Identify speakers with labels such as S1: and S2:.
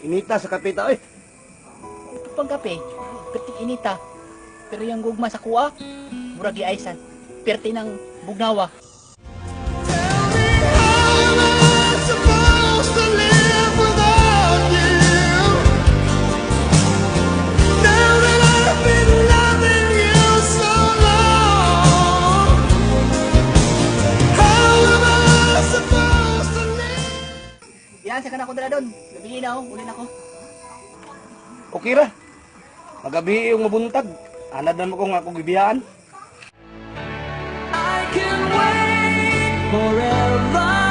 S1: Inita sa kapita, oy.
S2: Pang kape, perti inita. Pero yung gugma sa kuha, murag giaysan. Perti ng bugnawa. Yan, sa kana ko dala doon. Gabi na ako, uli na ako.
S1: Okay ra. Magabi yung mabuntag. Anad na mo kung ako gibiyaan.
S3: I can wait forever.